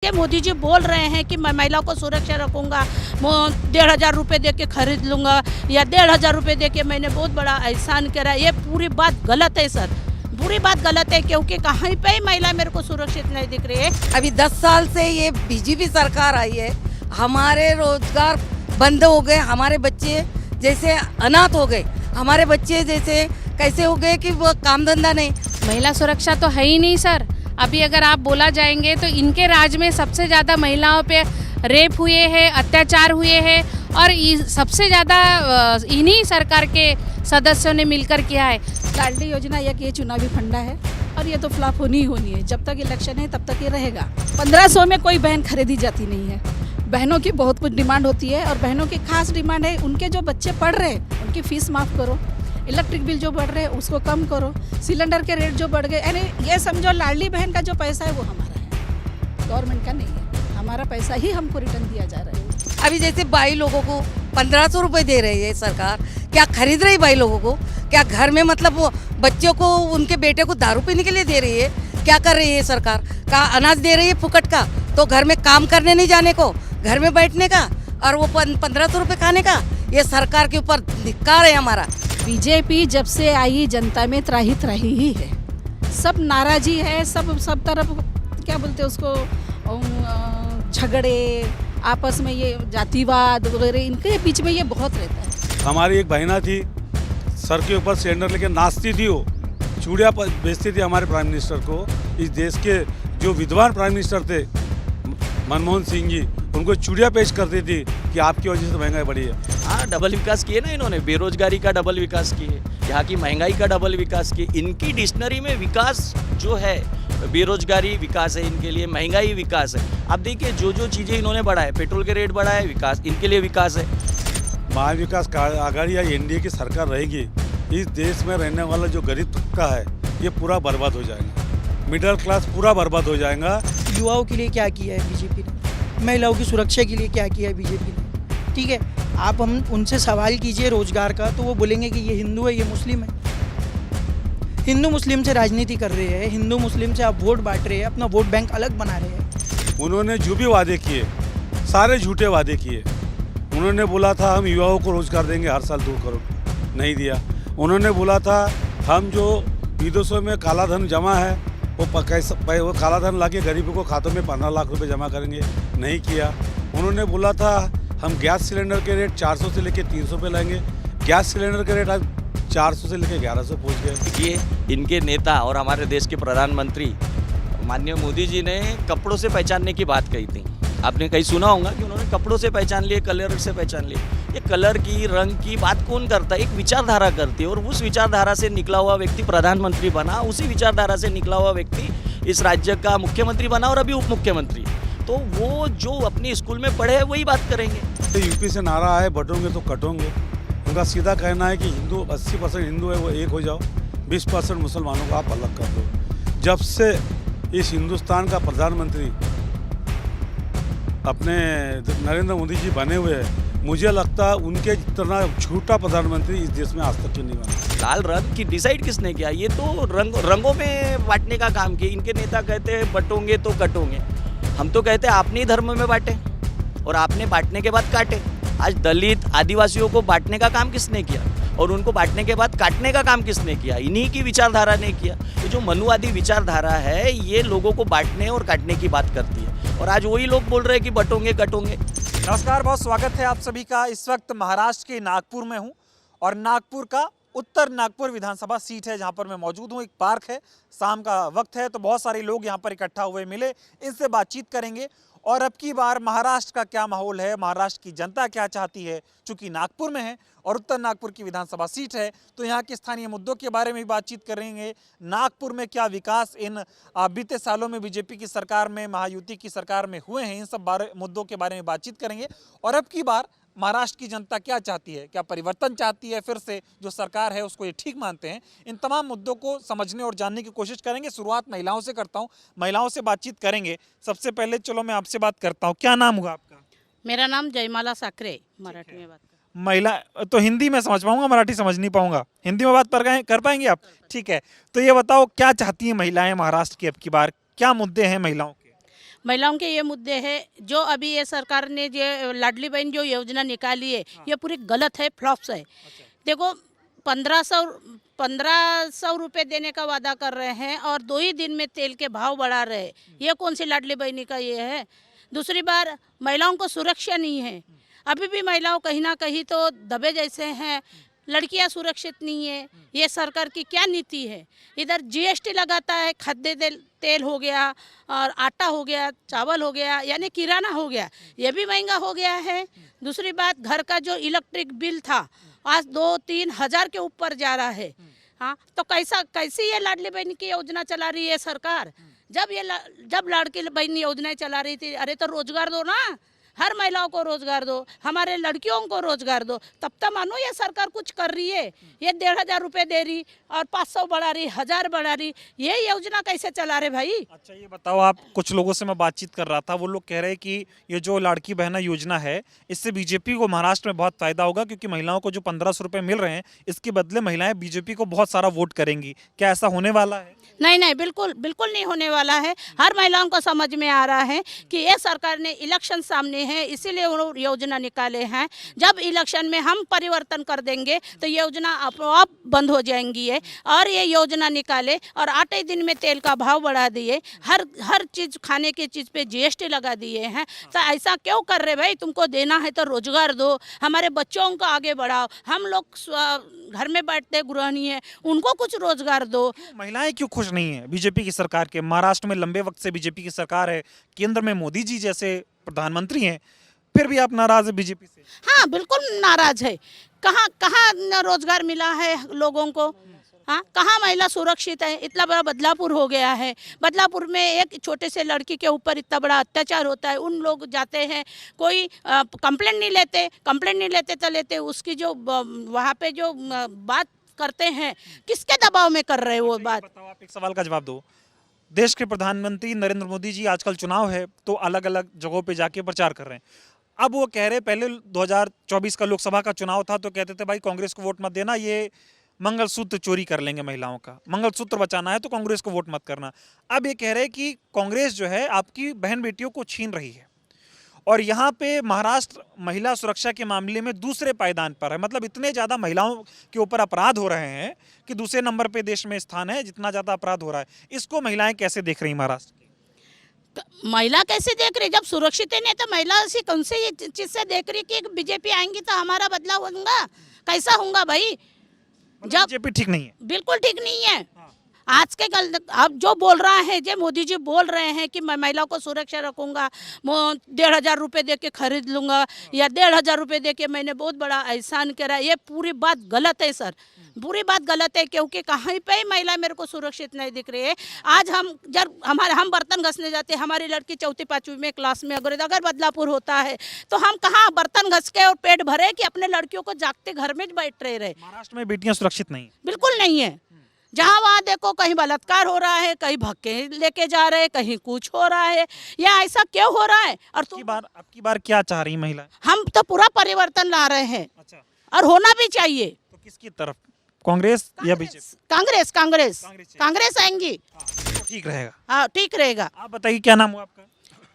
कि मोदी जी बोल रहे हैं कि मैं महिलाओं को सुरक्षा रखूंगा, 1,500 रुपये दे के खरीद लूंगा या 1,500 रुपये दे के मैंने बहुत बड़ा एहसान करा। ये पूरी बात गलत है सर, पूरी बात गलत है, क्योंकि कहीं पे ही महिला मेरे को सुरक्षित नहीं दिख रही है। अभी 10 साल से ये बीजेपी सरकार आई है, हमारे रोजगार बंद हो गए, हमारे बच्चे जैसे अनाथ हो गए, हमारे बच्चे जैसे कैसे हो गए कि वो काम धंधा नहीं। महिला सुरक्षा तो है ही नहीं सर। अभी अगर आप बोला जाएंगे तो इनके राज में सबसे ज़्यादा महिलाओं पे रेप हुए हैं, अत्याचार हुए हैं और सबसे ज़्यादा इन्हीं सरकार के सदस्यों ने मिलकर किया है। लाडली योजना एक ये चुनावी फंडा है और ये तो फ्लॉप होनी ही होनी है। जब तक इलेक्शन है तब तक ये रहेगा। 1500 में कोई बहन खरीदी जाती नहीं है। बहनों की बहुत कुछ डिमांड होती है और बहनों की खास डिमांड है उनके जो बच्चे पढ़ रहे हैं उनकी फीस माफ़ करो, इलेक्ट्रिक बिल जो बढ़ रहे हैं उसको कम करो, सिलेंडर के रेट जो बढ़ गए, यानी ये समझो लाडली बहन का जो पैसा है वो हमारा है, गवर्नमेंट का नहीं है। हमारा पैसा ही हमको रिटर्न दिया जा रहा है। अभी जैसे बाई लोगों को 1500 रुपये दे रही है सरकार, क्या खरीद रही बाई लोगों को? क्या घर में मतलब वो बच्चों को उनके बेटे को दारू पीने के लिए दे रही है? क्या कर रही है सरकार? का अनाज दे रही है फुकट का, तो घर में काम करने नहीं जाने को, घर में बैठने का और वो 1500 रुपये खाने का। ये सरकार के ऊपर धिक्कार है हमारा। बीजेपी जब से आई जनता में त्राही त्राही ही है, सब नाराजी है, सब तरफ क्या बोलते हैं उसको, झगड़े आपस में, ये जातिवाद वगैरह इनके बीच में ये बहुत रहता है। हमारी एक बहना थी, सर के ऊपर सिलेंडर लेके नाचती थी, वो चूड़िया बेचती थी हमारे प्राइम मिनिस्टर को। इस देश के जो विद्वान प्राइम मिनिस्टर थे मनमोहन सिंह जी, उनको चूड़िया पेश करती थी कि आपकी वजह से महंगाई बढ़ी है। हाँ, डबल विकास किए ना इन्होंने, बेरोजगारी का डबल विकास किए, यहाँ की महंगाई का डबल विकास किए। इनकी डिक्शनरी में विकास जो है, बेरोजगारी विकास है इनके लिए, महंगाई विकास है। अब देखिए जो जो चीज़ें इन्होंने बढ़ाए, पेट्रोल के रेट बढ़ाए, विकास इनके लिए विकास है। महाविकास आघाड़ी या एनडीए की सरकार रहेगी, इस देश में रहने वाला जो गरीब तबका है ये पूरा बर्बाद हो जाएगा, मिडिल क्लास पूरा बर्बाद हो जाएगा। युवाओं के लिए क्या किया है बीजेपी ने, महिलाओं की सुरक्षा के लिए क्या किया है बीजेपी ने? ठीक है, आप हम उनसे सवाल कीजिए रोजगार का तो वो बोलेंगे कि ये हिंदू है, ये मुस्लिम है। हिंदू मुस्लिम से राजनीति कर रहे हैं, हिंदू मुस्लिम से आप वोट बांट रहे हैं, अपना वोट बैंक अलग बना रहे हैं। उन्होंने जो भी वादे किए सारे झूठे वादे किए। उन्होंने बोला था हम युवाओं को रोजगार देंगे हर साल 2 करोड़, नहीं दिया। उन्होंने बोला था हम जो विदेशों में काला धन जमा है वो काला धन लाके गरीबों को खातों में 15 लाख रुपए जमा करेंगे, नहीं किया। उन्होंने बोला था हम गैस सिलेंडर के रेट 400 से लेके 300 पे लाएंगे, गैस सिलेंडर के रेट आज 400 से लेके 1100 पहुंच गए। ये इनके नेता और हमारे देश के प्रधानमंत्री माननीय मोदी जी ने कपड़ों से पहचानने की बात कही थी। आपने कहीं सुना होगा कि उन्होंने कपड़ों से पहचान लिए, कलर से पहचान लिए। ये कलर की, रंग की बात कौन करता है? एक विचारधारा करती है, और उस विचारधारा से निकला हुआ व्यक्ति प्रधानमंत्री बना, उसी विचारधारा से निकला हुआ व्यक्ति इस राज्य का मुख्यमंत्री बना और अभी उप मुख्यमंत्री। तो वो जो अपनी स्कूल में पढ़े हैं वही बात करेंगे। तो यूपी से नारा है बटोंगे तो कटोंगे। उनका सीधा कहना है कि हिंदू 80% हिंदू है वो एक हो जाओ, 20% मुसलमानों को आप अलग कर दो। जब से इस हिंदुस्तान का प्रधानमंत्री अपने नरेंद्र मोदी जी बने हुए हैं, मुझे लगता है उनके जितना झूठा प्रधानमंत्री इस देश में आज तक क्यों नहीं बना। लाल रंग की डिसाइड किसने किया? ये तो रंगों में बांटने का काम किया। इनके नेता कहते हैं बटोंगे तो कटोंगे, हम तो कहते हैं आपने ही धर्म में बांटे और आपने बांटने के बाद काटे। आज दलित आदिवासियों को बांटने का काम किसने किया और उनको बांटने के बाद काटने का काम किसने किया? इन्हीं की विचारधारा ने किया। ये जो मनुवादी विचारधारा है ये लोगों को बांटने और काटने की बात करती है, और आज वही लोग बोल रहे हैं कि बटोंगे कटोंगे। नमस्कार, बहुत स्वागत है आप सभी का। इस वक्त महाराष्ट्र के नागपुर में हूँ और नागपुर का उत्तर नागपुर विधानसभा सीट है जहाँ पर मैं मौजूद हूँ। एक पार्क है, शाम का वक्त है तो बहुत सारे लोग यहाँ पर इकट्ठा हुए मिले, इनसे बातचीत करेंगे और अब की बार महाराष्ट्र का क्या माहौल है, महाराष्ट्र की जनता क्या चाहती है। चूंकि नागपुर में है और उत्तर नागपुर की विधानसभा सीट है तो यहाँ के स्थानीय मुद्दों के बारे में भी बातचीत करेंगे। नागपुर में क्या विकास इन बीते सालों में बीजेपी की सरकार में, महायुति की सरकार में हुए हैं, इन सब मुद्दों के बारे में बातचीत करेंगे। और अब की बार महाराष्ट्र की जनता क्या चाहती है, क्या परिवर्तन चाहती है, फिर से जो सरकार है उसको ये ठीक मानते हैं, इन तमाम मुद्दों को समझने और जानने की कोशिश करेंगे। शुरुआत महिलाओं से करता हूँ, महिलाओं से बातचीत करेंगे। सबसे पहले चलो मैं आपसे बात करता हूँ, क्या नाम हुआ आपका? मेरा नाम जयमाला साकरे, मराठी में बात कर। महिला तो हिंदी में समझ पाऊंगा, मराठी समझ नहीं पाऊंगा। हिंदी में बात कर पाएंगे आप? ठीक है, तो ये बताओ क्या चाहती हैं महिलाएं महाराष्ट्र की अब की बार, क्या मुद्दे हैं महिलाओं के? महिलाओं के ये मुद्दे हैं जो अभी ये सरकार ने जो लाडली बहन जो योजना निकाली है ये पूरी गलत है, फ्लॉप्स है। देखो 1500 रुपये देने का वादा कर रहे हैं और 2 ही दिन में तेल के भाव बढ़ा रहे हैं। ये कौन सी लाडली बहनी का ये है? दूसरी बार महिलाओं को सुरक्षा नहीं है। अभी भी महिलाओं कहीं ना कहीं तो दबे जैसे हैं, लड़कियां सुरक्षित नहीं है। ये सरकार की क्या नीति है? इधर जीएसटी लगाता है, खाद्य तेल हो गया और आटा हो गया, चावल हो गया, यानी किराना हो गया, ये भी महंगा हो गया है। दूसरी बात, घर का जो इलेक्ट्रिक बिल था आज 2-3 हज़ार के ऊपर जा रहा है। हाँ, तो कैसी ये लाडली बहन की योजना चला रही है सरकार? जब लाडली बहन योजनाएं चला रही थी, अरे तो रोजगार दो ना, हर महिलाओं को रोजगार दो, हमारे लड़कियों को रोजगार दो, तब तक मानो ये सरकार कुछ कर रही है। ये 1500 रुपये दे रही और 500 बढ़ा रही, 1000 बढ़ा रही, ये योजना कैसे चला रहे भाई? अच्छा ये बताओ, आप कुछ लोगों से मैं बातचीत कर रहा था, वो लोग कह रहे हैं कि ये जो लाड़की बहना योजना है इससे बीजेपी को महाराष्ट्र में बहुत फायदा होगा, क्योंकि महिलाओं को जो 1500 रुपये मिल रहे हैं इसके बदले महिलाएं बीजेपी को बहुत सारा वोट करेंगी। क्या ऐसा होने वाला है? नहीं, बिल्कुल नहीं होने वाला है। हर महिलाओं को समझ में आ रहा है कि ये सरकार ने इलेक्शन सामने है, इसीलिए वो योजना निकाले हैं। जब इलेक्शन में हम परिवर्तन कर देंगे तो योजना आप बंद हो जाएंगी है। और ये योजना निकाले और 8 ही दिन में तेल का भाव बढ़ा दिए, हर चीज़ खाने की चीज़ पे जीएसटी लगा दिए हैं। तो ऐसा क्यों कर रहे भाई? तुमको देना है तो रोजगार दो, हमारे बच्चों को आगे बढ़ाओ। हम लोग घर में बैठते गृहिणी है, उनको कुछ रोजगार दो। महिलाएं क्यों खुश नहीं है बीजेपी की सरकार के? महाराष्ट्र में लंबे वक्त से बीजेपी की सरकार है, केंद्र में मोदी जी जैसे प्रधानमंत्री हैं, फिर भी आप नाराज है बीजेपी से? हाँ, बिल्कुल नाराज है। कहाँ रोजगार मिला है लोगों को? हाँ, कहाँ महिला सुरक्षित है? इतना बड़ा बदलापुर हो गया है, बदलापुर में एक छोटे से लड़की के ऊपर इतना बड़ा अत्याचार होता है। उन लोग जाते हैं, कोई कंप्लेंट नहीं लेते तो लेते उसकी जो वहाँ पे जो बात करते हैं, किसके दबाव में कर रहे हैं वो बात? बताओ, आप एक सवाल का जवाब दो। देश के प्रधानमंत्री नरेंद्र मोदी जी आजकल चुनाव है तो अलग अलग जगहों पे जाके प्रचार कर रहे हैं। अब वो कह रहे, पहले 2024 का लोकसभा का चुनाव था तो कहते थे भाई कांग्रेस को वोट मत देना, ये मंगलसूत्र चोरी कर लेंगे महिलाओं का, मंगलसूत्र बचाना है तो कांग्रेस को वोट मत करना। अब ये कह रहे हैं कि कांग्रेस जो है आपकी बहन बेटियों को छीन रही है। और यहाँ पे महाराष्ट्र महिला सुरक्षा के मामले में दूसरे पायदान पर है। मतलब इतने ज़्यादा महिलाओं के ऊपर अपराध हो रहे हैं कि दूसरे नंबर पे देश में स्थान है, जितना ज़्यादा अपराध हो रहा है। इसको महिलाएं कैसे देख रही महाराष्ट्र की? महिला कैसे देख रही? जब सुरक्षित ही नहीं तो महिला से कौन से ये चीज से देख रही कि बीजेपी आएंगी तो हमारा बदलाव होगा? कैसा होगा भाई? जब बीजेपी ठीक नहीं है, बिल्कुल ठीक नहीं है। आज के अब जो बोल रहा है, जो मोदी जी बोल रहे हैं कि मैं महिलाओं को सुरक्षा रखूंगा, 1500 रुपये दे के खरीद लूंगा या 1500 रुपये दे के मैंने बहुत बड़ा एहसान करा, ये पूरी बात गलत है सर, पूरी बात गलत है। क्योंकि कहीं पे ही महिला मेरे को सुरक्षित नहीं दिख रही है। आज हम बर्तन घसने जाते हैं, हमारी लड़की 4वीं-5वीं में क्लास में अगर बदलापुर होता है तो हम कहाँ बर्तन घस के और पेट भरे कि अपने लड़कियों को जागते घर में बैठ रहे। महाराष्ट्र में बेटियां सुरक्षित नहीं, बिल्कुल नहीं है। जहाँ वहाँ देखो कहीं बलात्कार हो रहा है, कहीं धक्के लेके जा रहे हैं, कहीं कुछ हो रहा है। या ऐसा क्यों हो रहा है? और अब की बार क्या चाह रही महिला? हम तो पूरा परिवर्तन ला रहे हैं। अच्छा, और होना भी चाहिए। तो किसकी तरफ, कांग्रेस या बीजेपी? कांग्रेस आएंगी तो ठीक रहेगा। हाँ, ठीक रहेगा। आप बताइए क्या नाम हुआ आपका?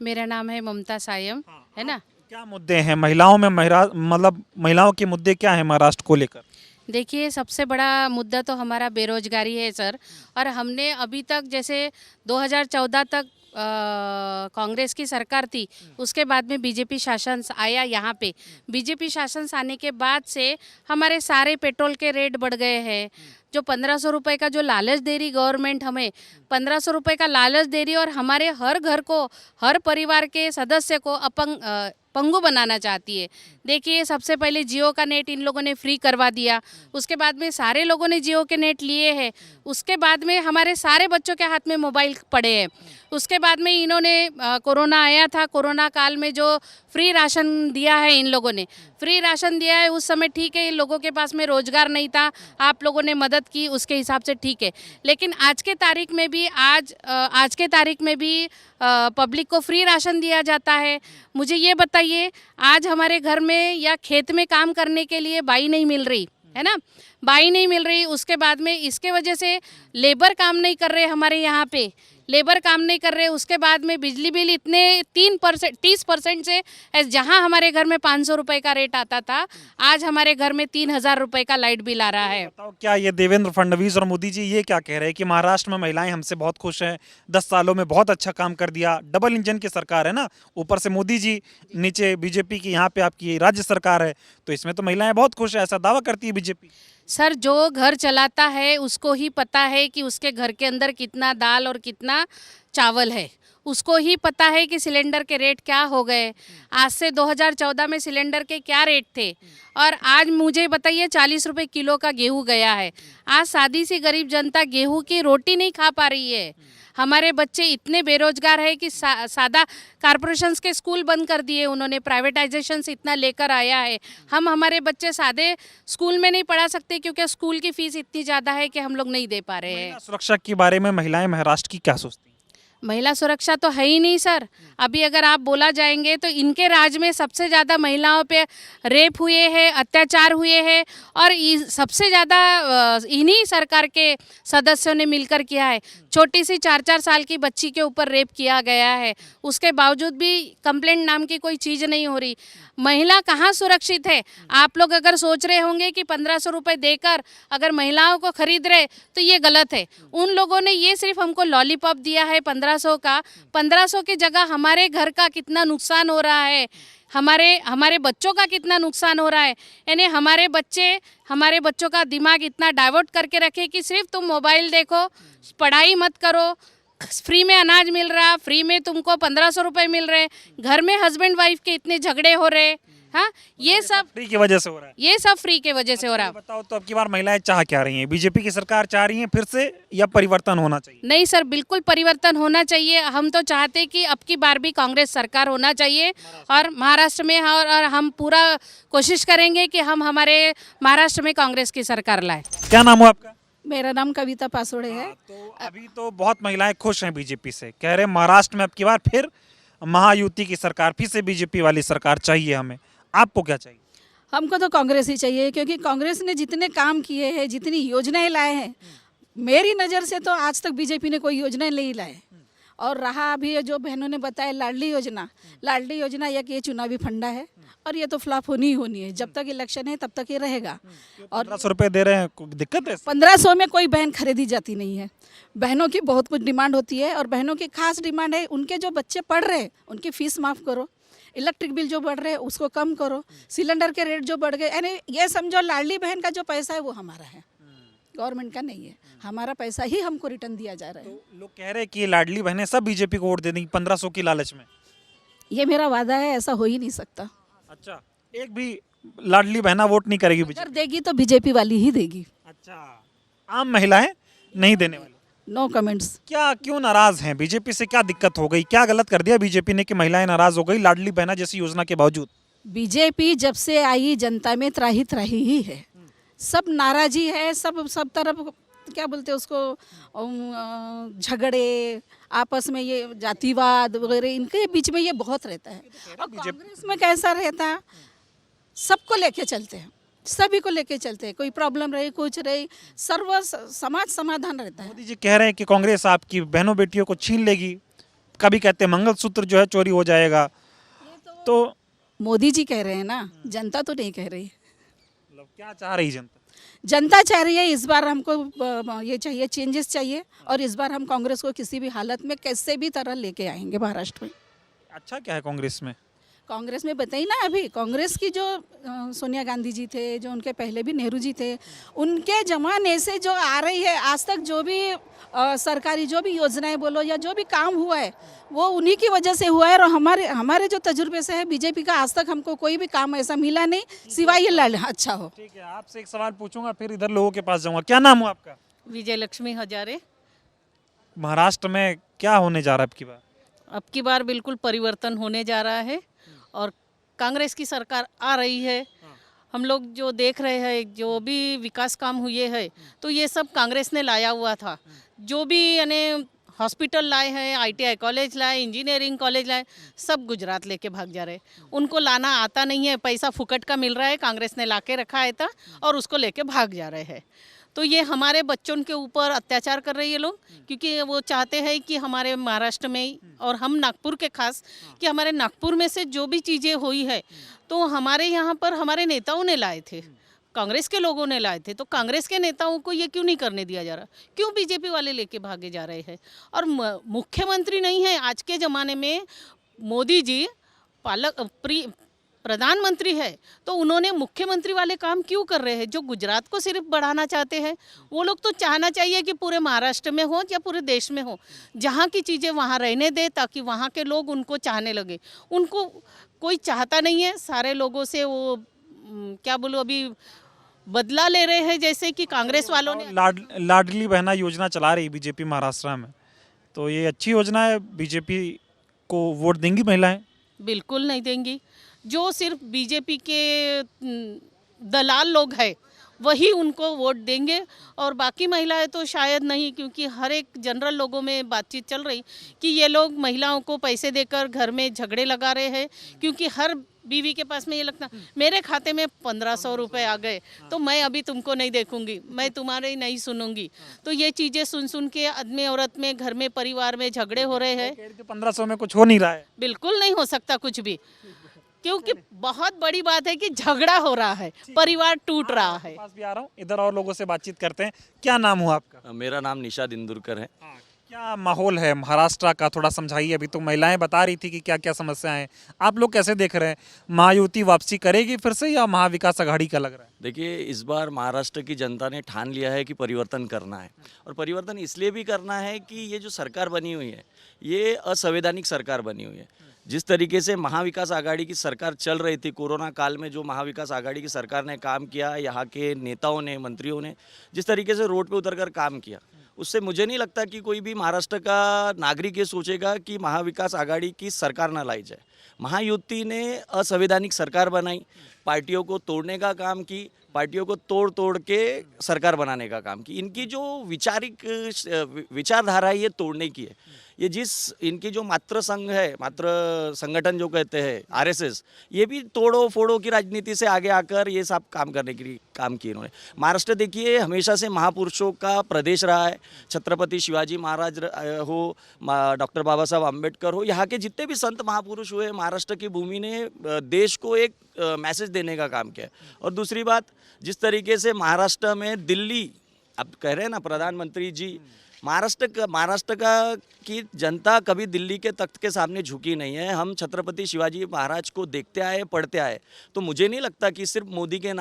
मेरा नाम है ममता सायम, है ना। क्या मुद्दे हैं महिलाओं में? मतलब महिलाओं के मुद्दे क्या है महाराष्ट्र को लेकर? देखिए, सबसे बड़ा मुद्दा तो हमारा बेरोजगारी है सर। और हमने अभी तक जैसे 2014 तक कांग्रेस की सरकार थी, उसके बाद में बीजेपी शासन आया यहाँ पे। बीजेपी शासन आने के बाद से हमारे सारे पेट्रोल के रेट बढ़ गए हैं। जो 1500 रुपये का जो लालच दे रही गवर्नमेंट, हमें 1500 रुपये का लालच दे रही और हमारे हर घर को, हर परिवार के सदस्य को पंगु बनाना चाहती है। देखिए, सबसे पहले जियो का नेट इन लोगों ने फ्री करवा दिया, उसके बाद में सारे लोगों ने जियो के नेट लिए हैं, उसके बाद में हमारे सारे बच्चों के हाथ में मोबाइल पड़े हैं। उसके बाद में इन्होंने कोरोना आया था, कोरोना काल में जो फ्री राशन दिया है, इन लोगों ने फ्री राशन दिया है। उस समय ठीक है, इन लोगों के पास में रोजगार नहीं था, आप लोगों ने मदद की, उसके हिसाब से ठीक है। लेकिन आज के तारीख में भी पब्लिक को फ्री राशन दिया जाता है। मुझे ये बताइए, आज हमारे घर में या खेत में काम करने के लिए बाई नहीं मिल रही है ना, बाई नहीं मिल रही। उसके बाद में इसके वजह से लेबर काम नहीं कर रहे हमारे यहाँ पे। लेबर काम नहीं कर रहे, उसके बाद में बिजली बिल इतने 30% से जहां हमारे घर में 500 रुपए का रेट आता था, आज हमारे घर में 3000 रुपए का लाइट बिल आ रहा है। बताओ, क्या ये देवेंद्र फडणवीस और मोदी जी ये क्या कह रहे हैं कि महाराष्ट्र में महिलाएं हमसे बहुत खुश हैं, 10 सालों में बहुत अच्छा काम कर दिया, डबल इंजन की सरकार है ना, ऊपर से मोदी जी, नीचे बीजेपी की, यहाँ पे आपकी राज्य सरकार है, तो इसमें तो महिलाएं बहुत खुश है, ऐसा दावा करती है बीजेपी। सर, जो घर चलाता है उसको ही पता है कि उसके घर के अंदर कितना दाल और कितना चावल है, उसको ही पता है कि सिलेंडर के रेट क्या हो गए। आज से 2014 में सिलेंडर के क्या रेट थे और आज मुझे बताइए 40 रुपए किलो का गेहूं गया है। आज सादी सी गरीब जनता गेहूं की रोटी नहीं खा पा रही है। हमारे बच्चे इतने बेरोजगार है कि सादा कारपोरेशंस के स्कूल बंद कर दिए उन्होंने, प्राइवेटाइजेशन से इतना लेकर आया है। हम हमारे बच्चे सादे स्कूल में नहीं पढ़ा सकते क्योंकि स्कूल की फीस इतनी ज़्यादा है कि हम लोग नहीं दे पा रहे हैं। सुरक्षा के बारे में महिलाएं महाराष्ट्र की क्या सोचती हैं? महिला सुरक्षा तो है ही नहीं सर। अभी अगर आप बोला जाएंगे तो इनके राज में सबसे ज़्यादा महिलाओं पे रेप हुए हैं, अत्याचार हुए हैं और सबसे ज़्यादा इन्हीं सरकार के सदस्यों ने मिलकर किया है। छोटी सी 4-4 साल की बच्ची के ऊपर रेप किया गया है, उसके बावजूद भी कंप्लेंट नाम की कोई चीज़ नहीं हो रही। महिला कहाँ सुरक्षित है? आप लोग अगर सोच रहे होंगे कि 1500 रुपये देकर अगर महिलाओं को खरीद रहे तो ये गलत है। उन लोगों ने ये सिर्फ हमको लॉलीपॉप दिया है 1500 का। 1500 की जगह हमारे घर का कितना नुकसान हो रहा है, हमारे बच्चों का कितना नुकसान हो रहा है। यानी हमारे बच्चों का दिमाग इतना डाइवर्ट करके रखे कि सिर्फ तुम मोबाइल देखो, पढ़ाई मत करो, फ्री में अनाज मिल रहा, फ्री में तुमको 1500 रुपये मिल रहे, घर में हस्बैंड वाइफ के इतने झगड़े हो रहे। हाँ, ये सब फ्री की वजह से हो रहा है। ये सब फ्री के वजह से हो रहा है। बताओ तो अब की बार महिलाएं चाह क्या रही हैं? बीजेपी की सरकार चाह रही है फिर से या परिवर्तन होना चाहिए? नहीं सर, बिल्कुल परिवर्तन होना चाहिए। हम तो चाहते कि अब की बार भी कांग्रेस सरकार होना चाहिए और महाराष्ट्र में, और हम पूरा कोशिश करेंगे कि हम हमारे महाराष्ट्र में कांग्रेस की सरकार लाए। क्या नाम हो आपका? मेरा नाम कविता पासोड़े है। तो अभी तो बहुत महिलाएं खुश हैं बीजेपी से, कह रहे हैं महाराष्ट्र में अब की बार फिर महायुति की सरकार, फिर से बीजेपी वाली सरकार चाहिए हमें। आपको क्या चाहिए? हमको तो कांग्रेस ही चाहिए, क्योंकि कांग्रेस ने जितने काम किए हैं, जितनी योजनाएं लाए हैं, मेरी नज़र से तो आज तक बीजेपी ने कोई योजनाएं नहीं लाए। और रहा अभी जो बहनों ने बताया लाडली योजना एक ये चुनावी फंडा है और ये तो फ्लॉप होनी ही होनी है। जब तक इलेक्शन है तब तक ये रहेगा। और 1500 रुपए दे रहे हैं, कोई दिक्कत है? 1500 में कोई बहन खरीदी जाती नहीं है। बहनों की बहुत कुछ डिमांड होती है और बहनों की खास डिमांड है, उनके जो बच्चे पढ़ रहे हैं उनकी फीस माफ़ करो, इलेक्ट्रिक बिल जो बढ़ रहे हैं उसको कम करो, सिलेंडर के रेट जो बढ़ गए, यानी ये समझो लाडली बहन का जो पैसा है वो हमारा है, गवर्नमेंट का नहीं है। हमारा पैसा ही हमको रिटर्न दिया जा रहा है। तो लोग कह रहे हैं कि ये लाडली बहनें सब बीजेपी को वोट दे देंगी 1500 की लालच में। ये मेरा वादा है, ऐसा हो ही नहीं सकता। अच्छा, एक भी लाडली बहना वोट नहीं करेगी अगर बीजेपी? देगी तो बीजेपी वाली ही देगी। अच्छा, आम महिलाएं नहीं देने वाली? No comments. क्या, क्यों नाराज हैं? बीजेपी से क्या दिक्कत हो गई? क्या गलत कर दिया बीजेपी ने कि महिलाएं नाराज हो गई लाडली बहना जैसी योजना के बावजूद? बीजेपी जब से आई जनता में त्राही त्राही ही है, सब नाराजी है, सब तरफ क्या बोलते हैं उसको, झगड़े आपस में, ये जातिवाद वगैरह इनके बीच में ये बहुत रहता है। और कांग्रेस में कैसा रहता है, सबको लेके चलते हैं, सभी को लेके चलते हैं, कोई प्रॉब्लम रही कुछ रही, सर्व समाज समाधान रहता है। मोदी जी कह रहे हैं कि कांग्रेस आपकी बहनों बेटियों को छीन लेगी, कभी कहते हैं मंगलसूत्र जो है चोरी हो जाएगा। तो मोदी जी कह रहे हैं ना, जनता तो नहीं कह रही। मतलब क्या चाह रही जनता? जनता चाह रही है इस बार हमको ये चाहिए, चेंजेस चाहिए, और इस बार हम कांग्रेस को किसी भी हालत में कैसे भी तरह लेके आएंगे महाराष्ट्र में। अच्छा क्या है कांग्रेस में? कांग्रेस में बताइए ना, अभी कांग्रेस की जो सोनिया गांधी जी थे, जो उनके पहले भी नेहरू जी थे, उनके जमाने से जो आ रही है आज तक, जो भी सरकारी जो भी योजनाएं बोलो या जो भी काम हुआ है वो उन्हीं की वजह से हुआ है। और हमारे जो तजुर्बे से है बीजेपी का, आज तक हमको कोई भी काम ऐसा मिला नहीं सिवाय ये लड़ अच्छा हो। ठीक है, आपसे एक सवाल पूछूंगा फिर इधर लोगों के पास जाऊंगा। क्या नाम हो आपका? विजय लक्ष्मी हजारे। महाराष्ट्र में क्या होने जा रहा है अब की बार? अब की बार बिल्कुल परिवर्तन होने जा रहा है और कांग्रेस की सरकार आ रही है। हम लोग जो देख रहे हैं, जो भी विकास काम हुए हैं, तो ये सब कांग्रेस ने लाया हुआ था। जो भी यानी हॉस्पिटल लाए हैं, ITI कॉलेज लाए, इंजीनियरिंग कॉलेज लाए, सब गुजरात लेके भाग जा रहे हैं। उनको लाना आता नहीं है, पैसा फुकट का मिल रहा है, कांग्रेस ने ला के रखा है था और उसको लेके भाग जा रहे हैं। तो ये हमारे बच्चों के ऊपर अत्याचार कर रही है लोग, क्योंकि वो चाहते हैं कि हमारे महाराष्ट्र में और हम नागपुर के खास कि हमारे नागपुर में से जो भी चीज़ें हुई है तो हमारे यहाँ पर हमारे नेताओं ने लाए थे, कांग्रेस के लोगों ने लाए थे, तो कांग्रेस के नेताओं को ये क्यों नहीं करने दिया जा रहा, क्यों बीजेपी वाले लेके भागे जा रहे हैं। और मुख्यमंत्री नहीं है आज के ज़माने में, मोदी जी प्रधानमंत्री है, तो उन्होंने मुख्यमंत्री वाले काम क्यों कर रहे हैं। जो गुजरात को सिर्फ बढ़ाना चाहते हैं, वो लोग तो चाहना चाहिए कि पूरे महाराष्ट्र में हो या पूरे देश में हो, जहाँ की चीज़ें वहाँ रहने दे ताकि वहाँ के लोग उनको चाहने लगे। उनको कोई चाहता नहीं है, सारे लोगों से वो क्या बोलूँ अभी बदला ले रहे हैं, जैसे कि कांग्रेस वालों ने लाडली बहना योजना चला रही बीजेपी महाराष्ट्र में, तो ये अच्छी योजना है, बीजेपी को वोट देंगी महिलाएं? बिल्कुल नहीं देंगी। जो सिर्फ बीजेपी के दलाल लोग हैं वही उनको वोट देंगे, और बाकी महिलाएं तो शायद नहीं, क्योंकि हर एक जनरल लोगों में बातचीत चल रही कि ये लोग महिलाओं को पैसे देकर घर में झगड़े लगा रहे हैं, क्योंकि हर बीवी के पास में ये लगता मेरे खाते में 1500 रुपए आ गए तो मैं अभी तुमको नहीं देखूंगी, मैं तुम्हारे नहीं सुनूंगी। तो ये चीज़ें सुन सुन के आदमी औरत में, घर में, परिवार में झगड़े हो रहे हैं। 1500 में कुछ हो नहीं रहा है। बिल्कुल नहीं हो सकता कुछ भी, क्योंकि बहुत बड़ी बात है कि झगड़ा हो रहा है, परिवार टूट रहा है। पास भी आ रहा हूँ, इधर और लोगों से बातचीत करते हैं। क्या नाम हुआ आपका? मेरा नाम निशाद इंदुरकर है। क्या माहौल है महाराष्ट्र का, थोड़ा समझाइए। अभी तो महिलाएं बता रही थी कि क्या क्या समस्याएं हैं, आप लोग कैसे देख रहे हैं? महायुति वापसी करेगी फिर से या महाविकास आघाड़ी का लग रहा है? देखिए, इस बार महाराष्ट्र की जनता ने ठान लिया है कि परिवर्तन करना है, और परिवर्तन इसलिए भी करना है कि ये जो सरकार बनी हुई है ये असंवैधानिक सरकार बनी हुई है। जिस तरीके से महाविकास आघाड़ी की सरकार चल रही थी कोरोना काल में, जो महाविकास आघाड़ी की सरकार ने काम किया, यहाँ के नेताओं ने, मंत्रियों ने जिस तरीके से रोड पे उतरकर काम किया, उससे मुझे नहीं लगता कि कोई भी महाराष्ट्र का नागरिक ये सोचेगा कि महाविकास आघाड़ी की सरकार ना लाई जाए। महायुति ने असंवैधानिक सरकार बनाई, पार्टियों को तोड़ने का काम की, पार्टियों को तोड़ तोड़ के सरकार बनाने का काम की। इनकी जो विचारधारा है ये तोड़ने की है। ये जिस इनकी जो मात्र संघ है, मात्र संगठन जो कहते हैं आरएसएस, ये भी तोड़ो फोड़ो की राजनीति से आगे आकर ये सब काम करने के लिए काम किए इन्होंने। महाराष्ट्र देखिए हमेशा से महापुरुषों का प्रदेश रहा है। छत्रपति शिवाजी महाराज हो, डॉक्टर बाबा साहब अम्बेडकर हो, यहाँ के जितने भी संत महापुरुष हुए, महाराष्ट्र की भूमि ने देश को एक मैसेज देने का काम किया। और दूसरी बात, जिस तरीके से महाराष्ट्र में दिल्ली, अब कह रहे हैं ना प्रधानमंत्री जी, महाराष्ट्र का की जनता कभी दिल्ली के तख्त के सामने झुकी नहीं है। हम छत्रपति शिवाजी महाराज को देखते आए, पढ़ते आए, तो मुझे नहीं लगता कि सिर्फ मोदी के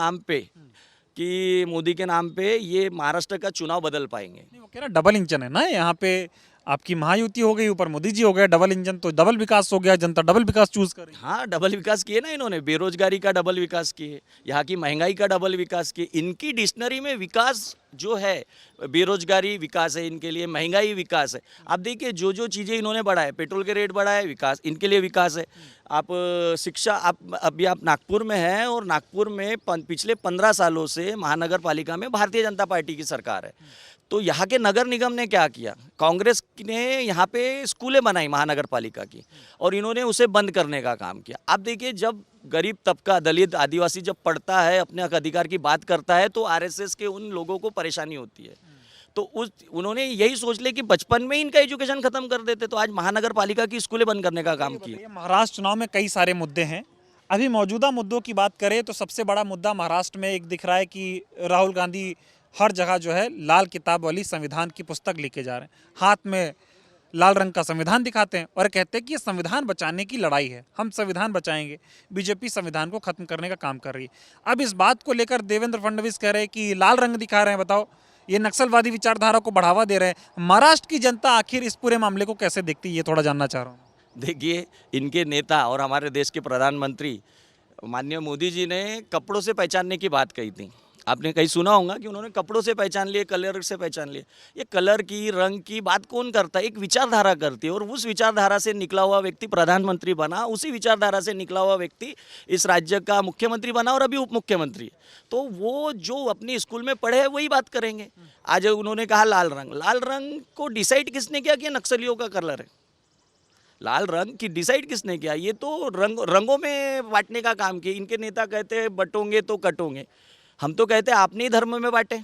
नाम पे ये महाराष्ट्र का चुनाव बदल पाएंगे। वो कह रहा डबल इंजन है ना यहाँ पे, आपकी महायुति हो गई, ऊपर मोदी जी हो गए, डबल इंजन, तो डबल विकास हो गया, जनता डबल विकास चूज करे। हाँ, डबल विकास किए ना इन्होंने, बेरोजगारी का डबल विकास किए, यहाँ की महंगाई का डबल विकास किए। इनकी डिक्शनरी में विकास जो है, बेरोजगारी विकास है इनके लिए, महंगाई विकास है। आप देखिए जो जो चीज़ें इन्होंने बढ़ाए, पेट्रोल के रेट बढ़ाए, विकास इनके लिए विकास है। आप शिक्षा, अभी आप नागपुर में हैं, और नागपुर में पिछले 15 सालों से महानगर पालिका में भारतीय जनता पार्टी की सरकार है। तो यहाँ के नगर निगम ने क्या किया, कांग्रेस ने यहाँ पे स्कूलें बनाई महानगर पालिका की, और इन्होंने उसे बंद करने का काम किया। आप देखिए जब गरीब तबका, दलित, आदिवासी जब पढ़ता है, अपने हक अधिकार की बात करता है, तो आरएसएस के उन लोगों को परेशानी होती है। तो उन्होंने यही सोच ले कि बचपन में इनका एजुकेशन खत्म कर देते, तो आज महानगर पालिका की स्कूलें बंद करने का काम किया। महाराष्ट्र चुनाव में कई सारे मुद्दे हैं। अभी मौजूदा मुद्दों की बात करें तो सबसे बड़ा मुद्दा महाराष्ट्र में एक दिख रहा है कि राहुल गांधी हर जगह जो है लाल किताब वाली संविधान की पुस्तक लेके जा रहे हैं, हाथ में लाल रंग का संविधान दिखाते हैं और कहते हैं कि ये संविधान बचाने की लड़ाई है, हम संविधान बचाएंगे। बीजेपी संविधान को खत्म करने का काम कर रही है। अब इस बात को लेकर देवेंद्र फडणवीस कह रहे हैं कि लाल रंग दिखा रहे हैं, बताओ ये नक्सलवादी विचारधारा को बढ़ावा दे रहे हैं। महाराष्ट्र की जनता आखिर इस पूरे मामले को कैसे देखती है, ये थोड़ा जानना चाह रहा हूँ। देखिए, इनके नेता और हमारे देश के प्रधानमंत्री माननीय मोदी जी ने कपड़ों से पहचानने की बात कही थी। आपने कहीं सुना होगा कि उन्होंने कपड़ों से पहचान लिए, कलर से पहचान लिए। ये कलर की, रंग की बात कौन करता है? एक विचारधारा करती है, और उस विचारधारा से निकला हुआ व्यक्ति प्रधानमंत्री बना, उसी विचारधारा से निकला हुआ व्यक्ति इस राज्य का मुख्यमंत्री बना और अभी उप मुख्यमंत्री। तो वो जो अपनी स्कूल में पढ़े हैं वही बात करेंगे। आज उन्होंने कहा लाल रंग को डिसाइड किसने किया कि नक्सलियों का कलर है? लाल रंग की डिसाइड किसने किया? ये तो रंगों में बांटने का काम किया। इनके नेता कहते हैं बटोंगे तो कटोंगे, हम तो कहते हैं आपने ही धर्म में बांटे।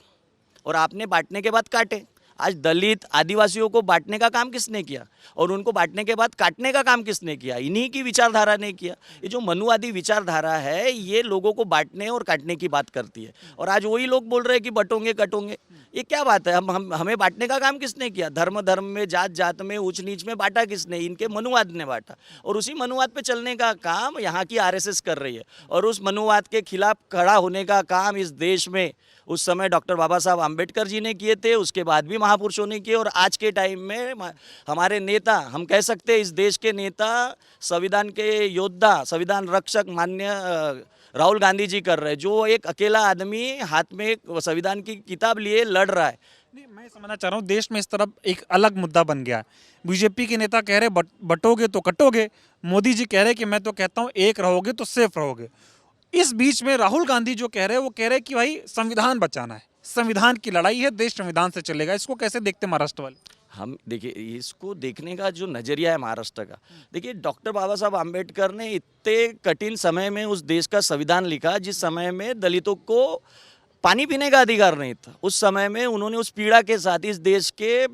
और आपने बांटने के बाद काटे। आज दलित आदिवासियों को बांटने का काम किसने किया और उनको बांटने के बाद काटने का काम किसने किया? इन्हीं की विचारधारा ने किया। ये जो मनुवादी विचारधारा है ये लोगों को बांटने और काटने की बात करती है। और आज वही लोग बोल रहे हैं कि बटोंगे कटोंगे। ये क्या बात है? हमें बांटने का काम किसने किया? धर्म धर्म में, जात जात में, ऊंच नीच में बांटा किसने? इनके मनुवाद ने बांटा। और उसी मनुवाद पे चलने का काम यहाँ की आरएसएस कर रही है। और उस मनुवाद के खिलाफ खड़ा होने का काम इस देश में उस समय डॉक्टर बाबा साहब आम्बेडकर जी ने किए थे, उसके बाद भी महापुरुषों ने किए। और आज के टाइम में हमारे नेता, हम कह सकते हैं इस देश के नेता, संविधान के योद्धा, संविधान रक्षक माननीय राहुल गांधी जी कर रहे हैं, जो एक अकेला आदमी हाथ में एक संविधान की किताब लिए लड़ रहा है। नहीं, मैं समझना चाह रहा हूँ देश में इस तरफ एक अलग मुद्दा बन गया है। बीजेपी के नेता कह रहे बटोगे तो कटोगे, मोदी जी कह रहे कि मैं तो कहता हूँ एक रहोगे तो सेफ रहोगे। इस बीच में राहुल गांधी जो कह रहे हैं वो कह रहे हैं कि भाई संविधान बचाना है, संविधान की लड़ाई है, देश संविधान से चलेगा। इसको कैसे देखते महाराष्ट्र वाले? हम देखिए, इसको देखने का जो नज़रिया है महाराष्ट्र का, देखिए डॉक्टर बाबा साहब आम्बेडकर ने इतने कठिन समय में उस देश का संविधान लिखा जिस समय में दलितों को पानी पीने का अधिकार नहीं था। उस समय में उन्होंने उस पीड़ा के साथ इस देश के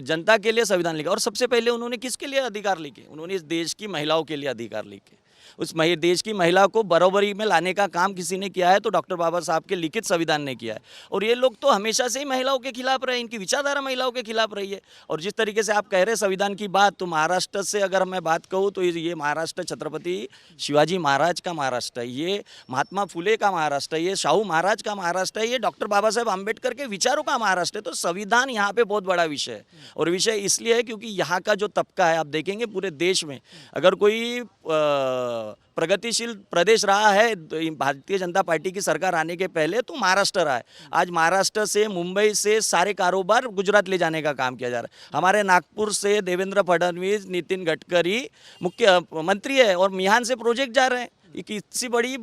जनता के लिए संविधान लिखा। और सबसे पहले उन्होंने किसके लिए अधिकार लिखे? उन्होंने इस देश की महिलाओं के लिए अधिकार लिखे। उस देश की महिला को बराबरी में लाने का काम किसी ने किया है तो डॉक्टर बाबा साहब के लिखित संविधान ने किया है। और ये लोग तो हमेशा से ही महिलाओं के खिलाफ रहे, इनकी विचारधारा महिलाओं के खिलाफ रही है। और जिस तरीके से आप कह रहे हैं संविधान की बात, तो महाराष्ट्र से अगर मैं बात कहूँ तो ये महाराष्ट्र छत्रपति शिवाजी महाराज का महाराष्ट्र है, ये महात्मा फुले का महाराष्ट्र है, ये शाहू महाराज का महाराष्ट्र है, ये डॉक्टर बाबा साहब आम्बेडकर के विचारों का महाराष्ट्र है। तो संविधान यहाँ पे बहुत बड़ा विषय है। और विषय इसलिए है क्योंकि यहाँ का जो तबका है, आप देखेंगे पूरे देश में अगर कोई प्रगतिशील प्रदेश रहा है भारतीय जनता पार्टी की सरकार आने के पहले तो महाराष्ट्र रहा है। आज महाराष्ट्र से, मुंबई से सारे कारोबार गुजरात ले जाने का काम किया जा रहा है। हमारे नागपुर से देवेंद्र फडणवीस, नितिन गडकरी मुख्यमंत्री है और यहाँ से प्रोजेक्ट जा रहे हैं। ये किसी बड़ी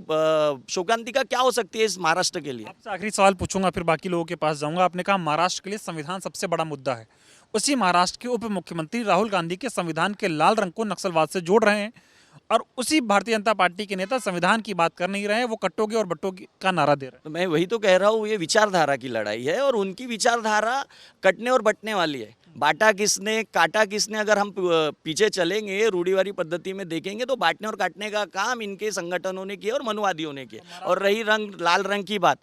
शोकांतिका क्या हो सकती है इस महाराष्ट्र के लिए? आपसे आखिरी सवाल पूछूंगा फिर बाकी लोगों के पास जाऊंगा। आपने कहा महाराष्ट्र के लिए संविधान सबसे बड़ा मुद्दा है। उसी महाराष्ट्र के उप मुख्यमंत्री राहुल गांधी के संविधान के लाल रंग को नक्सलवाद से जोड़ रहे हैं और उसी भारतीय जनता पार्टी के नेता संविधान की बात कर नहीं रहे हैं, वो कटोगे और बटोगे का नारा दे रहे हैं। तो मैं वही तो कह रहा हूँ, ये विचारधारा की लड़ाई है और उनकी विचारधारा कटने और बटने वाली है। बांटा किसने, काटा किसने, अगर हम पीछे चलेंगे रूढ़िवादी पद्धति में देखेंगे तो बांटने और काटने का काम इनके संगठनों ने किया और मनुवादियों ने किया। और रही लाल रंग की बात,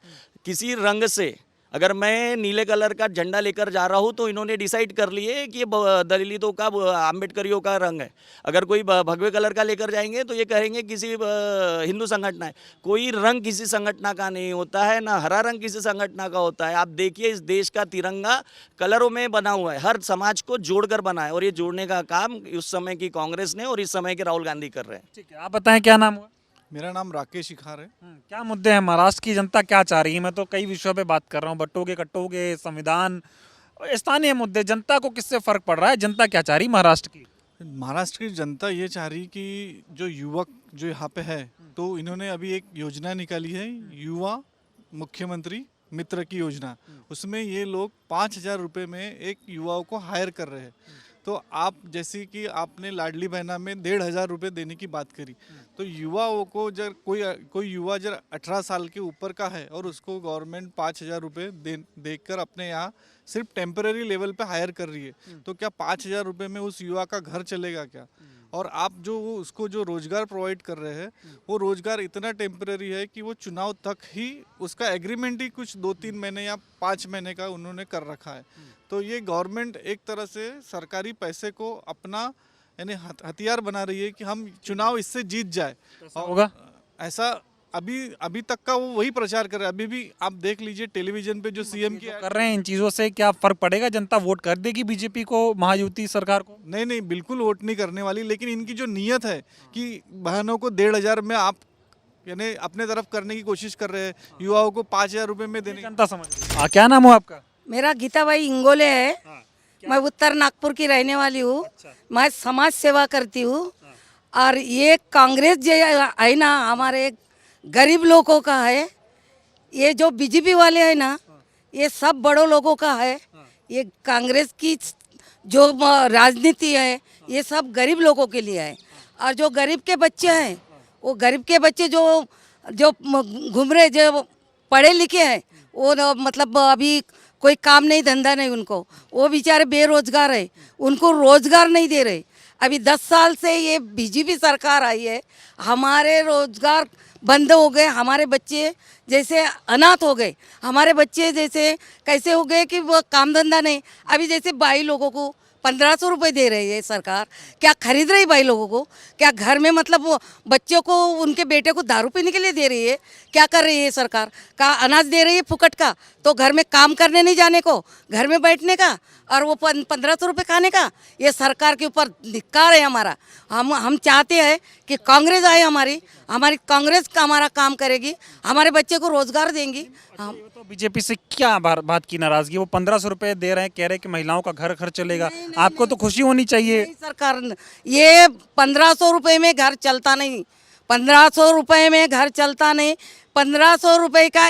किसी रंग से अगर मैं नीले कलर का झंडा लेकर जा रहा हूँ तो इन्होंने डिसाइड कर लिए कि ये दलितों का, आम्बेडकरियों का रंग है। अगर कोई भगवे कलर का लेकर जाएंगे तो ये कहेंगे किसी हिंदू संगठन है। कोई रंग किसी संगठन का नहीं होता है, ना हरा रंग किसी संगठन का होता है। आप देखिए इस देश का तिरंगा कलरों में बना हुआ है, हर समाज को जोड़कर बना है और ये जोड़ने का काम उस समय की कांग्रेस ने और इस समय के राहुल गांधी कर रहे हैं। ठीक है, आप बताएं क्या नाम हुआ? मेरा नाम राकेश शिखार है। क्या मुद्दे हैं? महाराष्ट्र की जनता क्या चाह रही है? मैं तो कई विषयों पे बात कर रहा हूँ, बटोगे कटोगे, संविधान, स्थानीय मुद्दे। जनता को किससे फर्क पड़ रहा है? जनता क्या चाह रही महाराष्ट्र की? महाराष्ट्र की जनता ये चाह रही कि जो युवक जो यहाँ पे है, तो इन्होंने अभी एक योजना निकाली है, युवा मुख्यमंत्री मित्र की योजना। उसमें ये लोग 5,000 रुपये में एक युवाओं को हायर कर रहे हैं। तो आप जैसे कि आपने लाडली बहना में 1,500 रुपये देने की बात करी, तो युवाओं को जब कोई युवा जब 18 साल के ऊपर का है और उसको गवर्नमेंट 5,000 रुपये देकर अपने यहाँ सिर्फ टेम्पररी लेवल पे हायर कर रही है, तो क्या 5,000 रुपये में उस युवा का घर चलेगा क्या? और आप जो उसको जो रोज़गार प्रोवाइड कर रहे हैं वो रोज़गार इतना टेम्पररी है कि वो चुनाव तक ही उसका एग्रीमेंट ही कुछ 2-3 महीने या 5 महीने का उन्होंने कर रखा है। तो ये गवर्नमेंट एक तरह से सरकारी पैसे को अपना यानी हथियार बना रही है कि हम चुनाव इससे जीत जाए। होगा ऐसा अभी तक का वो वही प्रचार कर रहे हैं। अभी भी आप देख लीजिए टेलीविजन पे जो सीएम की कर रहे हैं, इन चीज़ों से क्या फर्क पड़ेगा? जनता वोट कर देगी बीजेपी को, महायुति सरकार को? नहीं, बिल्कुल वोट नहीं करने वाली। लेकिन इनकी जो नीयत है कि बहनों को 1,500 में आप यानी अपने तरफ करने की कोशिश कर रहे हैं, युवाओं को 5,000 रुपये में देने, जनता समझ रही है। क्या नाम हो आपका? मेरा गीताबाई इंगोले है। मैं उत्तर नागपुर की रहने वाली हूँ। मैं समाज सेवा करती हूँ। और ये कांग्रेस जो है ना, हमारे गरीब लोगों का है। ये जो बीजेपी वाले हैं ना, ये सब बड़ों लोगों का है। ये कांग्रेस की जो राजनीति है ये सब गरीब लोगों के लिए है। और जो गरीब के बच्चे हैं, वो गरीब के बच्चे जो घूम रहे, जो पढ़े लिखे हैं, वो मतलब अभी कोई काम नहीं, धंधा नहीं उनको, वो बेचारे बेरोजगार है, उनको रोजगार नहीं दे रहे। अभी 10 साल से ये बीजेपी सरकार आई है, हमारे रोजगार बंद हो गए, हमारे बच्चे जैसे अनाथ हो गए, हमारे बच्चे जैसे कैसे हो गए कि वो काम धंधा नहीं। अभी जैसे भाई लोगों को 1500 रुपये दे रही है सरकार, क्या खरीद रही भाई लोगों को? क्या घर में मतलब वो बच्चों को, उनके बेटे को दारू पीने के लिए दे रही है? क्या कर रही है सरकार? का अनाज दे रही है फुकट का, तो घर में काम करने नहीं जाने को, घर में बैठने का, और वो 1500 रुपये खाने का। ये सरकार के ऊपर धिक्कार है हमारा। हम चाहते हैं कि कांग्रेस आए, हमारी कांग्रेस का हमारा काम करेगी, हमारे बच्चे को रोजगार देंगी। हम तो बीजेपी से क्या बात की नाराजगी? वो 1500 रुपए दे रहे हैं, कह रहे हैं कि महिलाओं का घर खर्च चलेगा। आपको तो खुशी होनी चाहिए। नहीं, सरकार ये 1500 रुपये में घर चलता नहीं, 1500 रुपये में घर चलता नहीं। 1500 रुपये का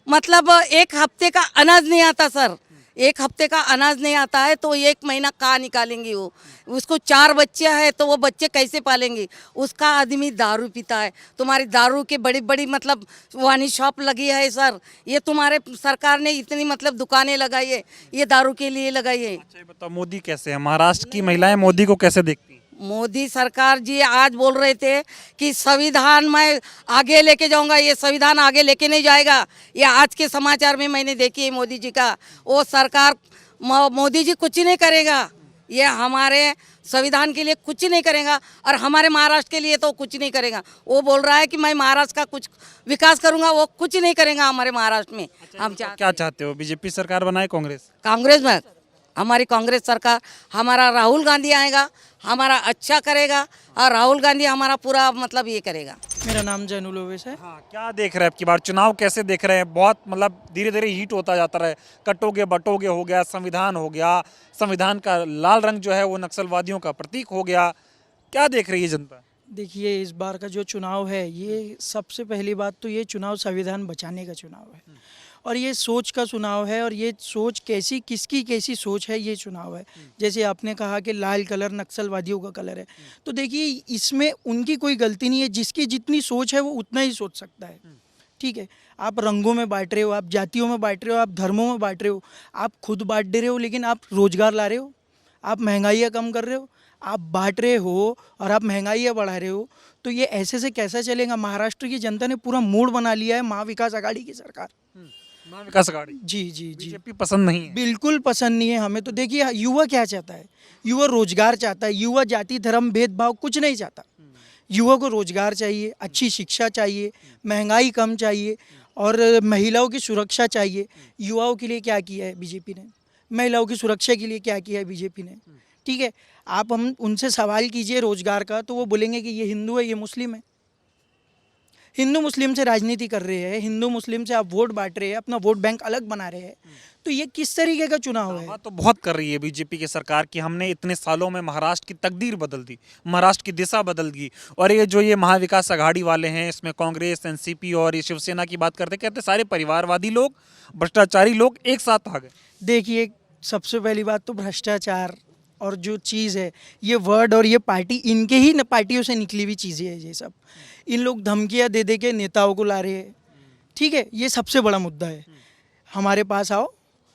मतलब एक हफ्ते का अनाज नहीं आता सर, एक हफ्ते का अनाज नहीं आता है, तो एक महीना कहाँ निकालेंगी वो? उसको 4 बच्चे हैं, तो वो बच्चे कैसे पालेंगी? उसका आदमी दारू पीता है, तुम्हारी दारू की बड़ी बड़ी मतलब वानी शॉप लगी है सर, ये तुम्हारे सरकार ने इतनी मतलब दुकानें लगाई है, ये दारू के लिए लगाई है। अच्छा, ये बताओ मोदी कैसे है? महाराष्ट्र की महिलाएं मोदी को कैसे देखती हैं? मोदी सरकार जी आज बोल रहे थे कि संविधान मैं आगे लेके जाऊंगा, ये संविधान आगे लेके नहीं जाएगा। ये आज के समाचार में मैंने देखी है मोदी जी का, वो सरकार मोदी जी कुछ नहीं करेगा, ये हमारे संविधान के लिए कुछ नहीं करेगा, और हमारे महाराष्ट्र के लिए तो कुछ नहीं करेगा। वो बोल रहा है कि मैं महाराष्ट्र का कुछ विकास करूंगा, वो कुछ नहीं करेगा हमारे महाराष्ट्र में। हम क्या चाहते हो? बीजेपी सरकार बनाए कांग्रेस में हमारी कांग्रेस सरकार, हमारा राहुल गांधी आएगा, हमारा अच्छा करेगा, और राहुल गांधी हमारा पूरा मतलब ये करेगा। मेरा नाम जैनुल लोवेस है। हाँ, क्या देख रहे हैं आपकी बार चुनाव कैसे देख रहे हैं? बहुत मतलब धीरे धीरे हीट होता जाता है, कटोगे बटोगे हो गया, संविधान हो गया, संविधान का लाल रंग जो है वो नक्सलवादियों का प्रतीक हो गया। क्या देख रही है जनता? देखिए, इस बार का जो चुनाव है, ये सबसे पहली बात तो ये चुनाव संविधान बचाने का चुनाव है, और ये सोच का चुनाव है, और ये सोच किसकी कैसी सोच है, ये चुनाव है। जैसे आपने कहा कि लाल कलर नक्सलवादियों का कलर है, तो देखिए इसमें उनकी कोई गलती नहीं है, जिसकी जितनी सोच है वो उतना ही सोच सकता है। ठीक है, आप रंगों में बांट रहे हो, आप जातियों में बांट रहे हो, आप धर्मों में बांट रहे हो, आप खुद बांट दे रहे हो, लेकिन आप रोजगार ला रहे हो, आप महंगाई कम कर रहे हो, आप बांट रहे हो और आप महंगाई बढ़ा रहे हो, तो ये ऐसे से कैसा चलेगा? महाराष्ट्र की जनता ने पूरा मूड बना लिया है महाविकास आघाड़ी की सरकार। महाविकास आघाड़ी जी जी जी, बीजेपी पसंद नहीं है। बिल्कुल पसंद नहीं है हमें। तो देखिए, युवा क्या चाहता है? युवा रोजगार चाहता है, युवा जाति धर्म भेदभाव कुछ नहीं चाहता। युवा को रोजगार चाहिए, अच्छी शिक्षा चाहिए, महंगाई कम चाहिए, और महिलाओं की सुरक्षा चाहिए। युवाओं के लिए क्या किया है बीजेपी ने? महिलाओं की सुरक्षा के लिए क्या किया है बीजेपी ने? ठीक है, आप हम उनसे सवाल कीजिए रोजगार का, तो वो बोलेंगे कि ये हिंदू है, ये मुस्लिम है। हिंदू मुस्लिम से राजनीति कर रहे हैं, हिंदू मुस्लिम से आप वोट बांट रहे हैं, अपना वोट बैंक अलग बना रहे हैं, तो ये किस तरीके का चुनाव है? तो बहुत कर रही है बीजेपी की सरकार कि हमने इतने सालों में महाराष्ट्र की तकदीर बदल दी, महाराष्ट्र की दिशा बदल दी। और ये जो ये महाविकास आघाड़ी वाले हैं, इसमें कांग्रेस, एनसीपी और ये शिवसेना की बात करते, कहते सारे परिवारवादी लोग, भ्रष्टाचारी लोग एक साथ आ गए। देखिए, सबसे पहली बात तो भ्रष्टाचार और जो चीज़ है, ये वर्ड और ये पार्टी, इनके ही पार्टियों से निकली हुई चीज़ें हैं ये सब। इन लोग धमकियाँ दे दे के नेताओं को ला रहे हैं। ठीक है, ये सबसे बड़ा मुद्दा है। हमारे पास आओ,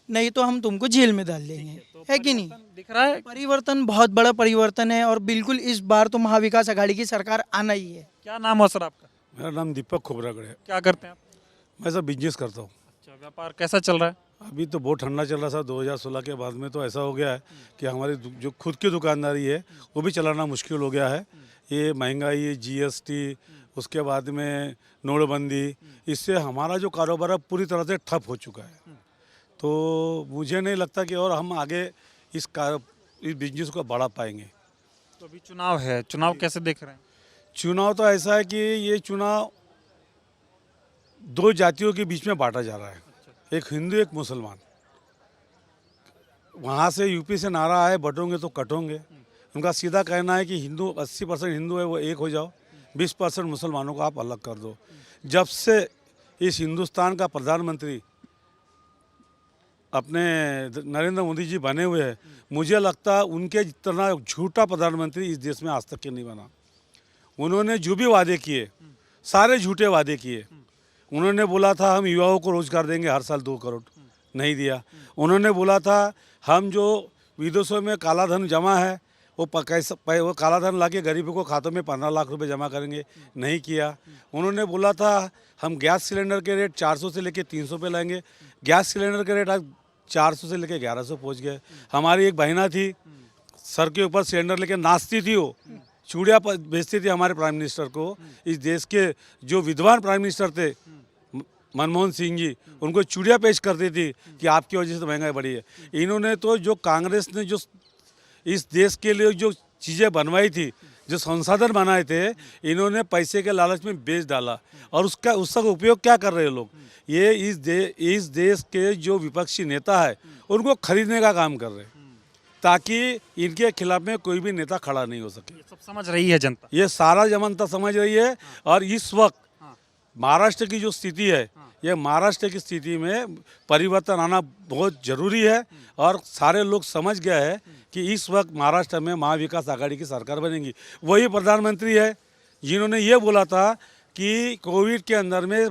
नहीं तो हम तुमको जेल में डाल देंगे, है कि नहीं? दिख रहा है परिवर्तन, बहुत बड़ा परिवर्तन है, और बिल्कुल इस बार तो महाविकास आघाड़ी की सरकार आना ही है। क्या नाम है सर आपका? मेरा नाम दीपक खोबरागढ़ है। क्या करते हैं आप? मैं सब बिजनेस करता हूँ। अच्छा, व्यापार कैसा चल रहा है? अभी तो बहुत ठंडा चल रहा था, 2016 के बाद में तो ऐसा हो गया है कि हमारी जो खुद की दुकानदारी है वो भी चलाना मुश्किल हो गया है। ये महंगाई, जीएसटी, उसके बाद में नोटबंदी, इससे हमारा जो कारोबार है पूरी तरह से ठप हो चुका है। तो मुझे नहीं लगता कि और हम आगे इस बिजनेस को बढ़ा पाएंगे। तो अभी चुनाव है, चुनाव कैसे देख रहे हैं? चुनाव तो ऐसा है कि ये चुनाव 2 जातियों के बीच में बांटा जा रहा है, एक हिंदू एक मुसलमान। वहाँ से यूपी से नारा आए, बटोगे तो कटोगे। उनका सीधा कहना है कि हिंदू 80% हिंदू है वो एक हो जाओ, 20% मुसलमानों को आप अलग कर दो। जब से इस हिंदुस्तान का प्रधानमंत्री अपने नरेंद्र मोदी जी बने हुए हैं, मुझे लगता है उनके जितना झूठा प्रधानमंत्री इस देश में आज तक के नहीं बना। उन्होंने जो भी वादे किए, सारे झूठे वादे किए। उन्होंने बोला था हम युवाओं को रोजगार देंगे हर साल 2 करोड़, नहीं दिया। उन्होंने बोला था हम जो विदेशों में काला धन जमा है वो वो काला धन लाके गरीबों को खातों में 15 लाख रुपए जमा करेंगे, नहीं किया। उन्होंने बोला था हम गैस सिलेंडर के रेट 400 से लेके 300 पे लाएंगे, गैस सिलेंडर के रेट आज 400 से लेके 1100 पहुंच गए। हमारी एक बहना थी, सर के ऊपर सिलेंडर लेके नाचती थी, वो चूड़िया बेचती थी हमारे प्राइम मिनिस्टर को। इस देश के जो विद्वान प्राइम मिनिस्टर थे मनमोहन सिंह जी, उनको चूड़िया पेश करती थी कि आपकी वजह से तो महंगाई बढ़ी है। इन्होंने तो जो कांग्रेस ने जो इस देश के लिए जो चीज़ें बनवाई थी, जो संसाधन बनाए थे, इन्होंने पैसे के लालच में बेच डाला। और उसका उपयोग क्या कर रहे हैं लोग? ये इस देश के जो विपक्षी नेता है उनको खरीदने का काम कर रहे हैं, ताकि इनके खिलाफ में कोई भी नेता खड़ा नहीं हो सके। ये सब समझ रही है जनता। ये सारा जनता समझ रही है। और इस वक्त महाराष्ट्र की जो स्थिति है, ये महाराष्ट्र की स्थिति में परिवर्तन आना बहुत ज़रूरी है। और सारे लोग समझ गए हैं कि इस वक्त महाराष्ट्र में महाविकास आघाड़ी की सरकार बनेगी। वही प्रधानमंत्री है जिन्होंने ये बोला था कि कोविड के अंदर में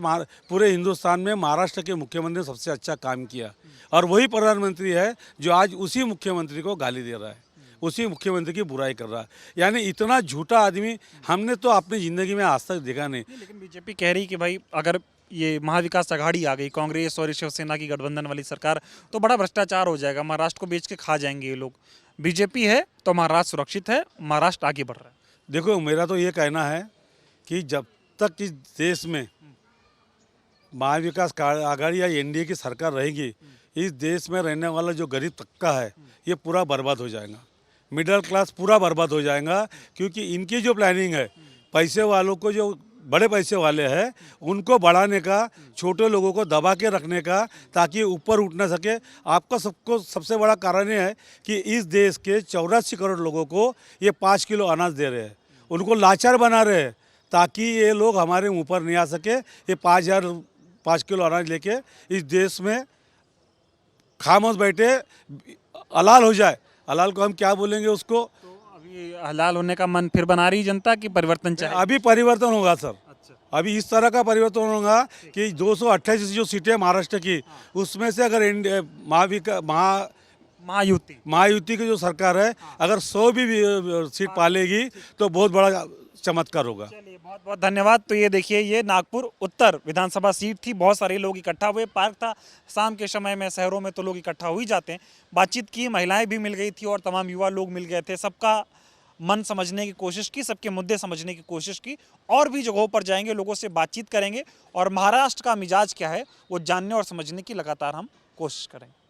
पूरे हिंदुस्तान में महाराष्ट्र के मुख्यमंत्री ने सबसे अच्छा काम किया। और वही प्रधानमंत्री है जो आज उसी मुख्यमंत्री को गाली दे रहा है, उसी मुख्यमंत्री की बुराई कर रहा है। यानी इतना झूठा आदमी हमने तो अपनी ज़िंदगी में आज तक देखा नहीं। लेकिन बीजेपी कह रही कि भाई अगर ये महाविकास आघाड़ी आ गई, कांग्रेस और शिवसेना की गठबंधन वाली सरकार, तो बड़ा भ्रष्टाचार हो जाएगा, महाराष्ट्र को बेच के खा जाएंगे ये लोग। बीजेपी है तो महाराष्ट्र सुरक्षित है, महाराष्ट्र आगे बढ़ रहा है। देखो, मेरा तो ये कहना है कि जब तक इस देश में महाविकास आघाड़ी या एनडीए की सरकार रहेगी, इस देश में रहने वाला जो गरीब तबका है ये पूरा बर्बाद हो जाएगा, मिडिल क्लास पूरा बर्बाद हो जाएगा। क्योंकि इनकी जो प्लानिंग है, पैसे वालों को, जो बड़े पैसे वाले हैं उनको बढ़ाने का, छोटे लोगों को दबा के रखने का, ताकि ऊपर उठ ना सके। आपका सबसे बड़ा कारण ये है कि इस देश के 84 करोड़ लोगों को ये 5 किलो अनाज दे रहे हैं, उनको लाचार बना रहे हैं, ताकि ये लोग हमारे ऊपर नहीं आ सके। ये 5 किलो अनाज लेके इस देश में खामोश बैठे, हलाल हो जाए। हलाल को हम क्या बोलेंगे उसको? तो अभी हलाल होने का मन फिर बना रही जनता की परिवर्तन चाहिए। अभी परिवर्तन होगा सर। अच्छा। अभी इस तरह का परिवर्तन होगा कि 228 जो सीटें महाराष्ट्र की, उसमें से अगर महायुति की जो सरकार है, अगर 100 भी सीट पालेगी तो बहुत बड़ा चमत्कार होगा। चलिए, बहुत बहुत धन्यवाद। तो ये देखिए, ये नागपुर उत्तर विधानसभा सीट थी, बहुत सारे लोग इकट्ठा हुए, पार्क था, शाम के समय में शहरों में तो लोग इकट्ठा हो ही जाते हैं। बातचीत की, महिलाएं भी मिल गई थी और तमाम युवा लोग मिल गए थे। सबका मन समझने की कोशिश की, सबके मुद्दे समझने की कोशिश की। और भी जगहों पर जाएंगे, लोगों से बातचीत करेंगे और महाराष्ट्र का मिजाज क्या है वो जानने और समझने की लगातार हम कोशिश करेंगे।